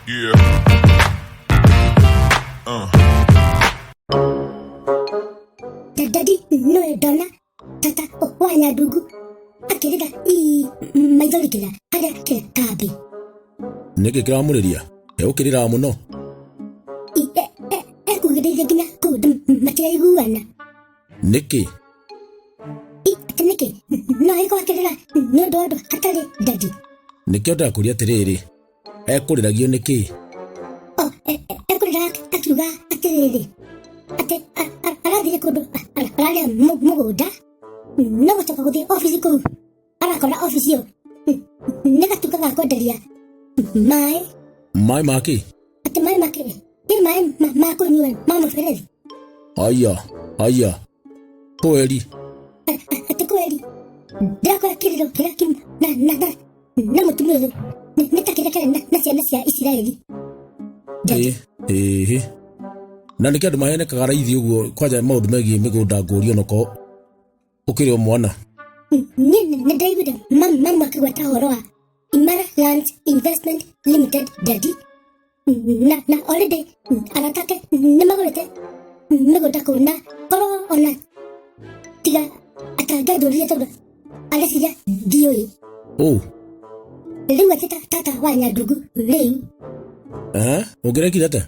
Yeah. Daddy no dona tata wanya dugu akirida maizori kila hada kila tabi niki kiramuriria ukirira muno kugirira gina kudu matira iguana niki niki no iko akirira no dodo atari daddy niki ndakuria tiriri ekuriragiyo niki ekurira atuga atiriri ate arathire kundu araria muguda no gucoka guthie office kuu arakora office yo nigatukaga kwenderia mai maki ate mai maki ni mai makunyua ma muferethi aya kweli ate kweli ndakora kiriro kira kim na mutumio nitakira kare na ciana cia Israeli na nä kä andå mahenekaga raithi å guo kwanja maå ndå megiä mä gå nda ngå rio noko å kä rä o mwana nä ndaiguire mama akigweta horo wa Imara Lands Investment Limited daddy na already aratake nä magårete mä gå nda kå na korwo ona tiga atangaithårire tondå areciria ndiå rä u atä tata wa Nyandugu rä u å ngä rekire te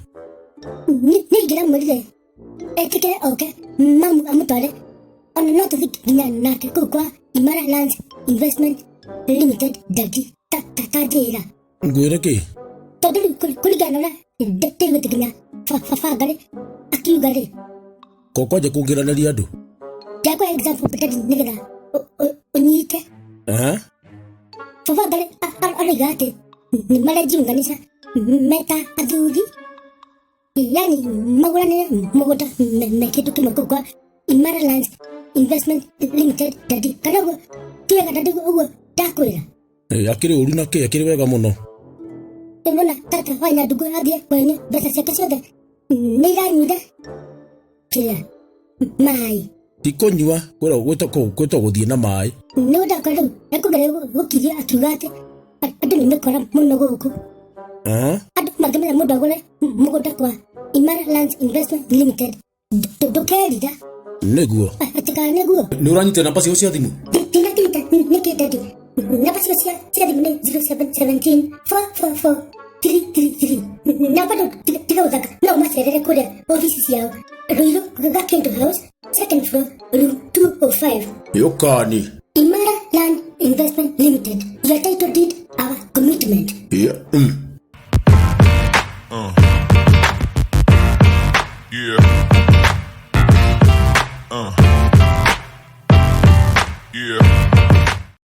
ngira mwirire etikire oke mamu amutware ona no tuthi nginya nake kuu kwa Imara Lands Investment Limited daddy tatajira ngwire ki tondu kuringana na ndigutikinya fafagare akiugare ko kwaje kungiranaria andu jakwa example petadi nigetha unyite fafagare arigate ni marajunganisha meta athuri yani magurane muguda mekitu kimwe kwa Imara Lands Investment Limited daddy kana tuega daddy ugo dakwira akiri uru na ke akiri wega muno nona tata wa Nyandugu athie kwene mbeca ciake ciothe niranyuire kia mai tikonyua kwira gwita guthie na mai no ndakora riu ekugere gukiria akiuga ati andu nimekora muno guku andu magemera mundu agure muguda kwa Imara Lands Investment Limited ndukerira niguo atikana niguo ni uranyita namba cio cia thimu tinakita nikitadi namba cio cia thimu ni 0717 444 333 namba tiga uthaka no macerere kuria ofisi ciao Ruiru Gakindu House second floor room 205 yokani Imara Land Investment Limited your title deed our commitment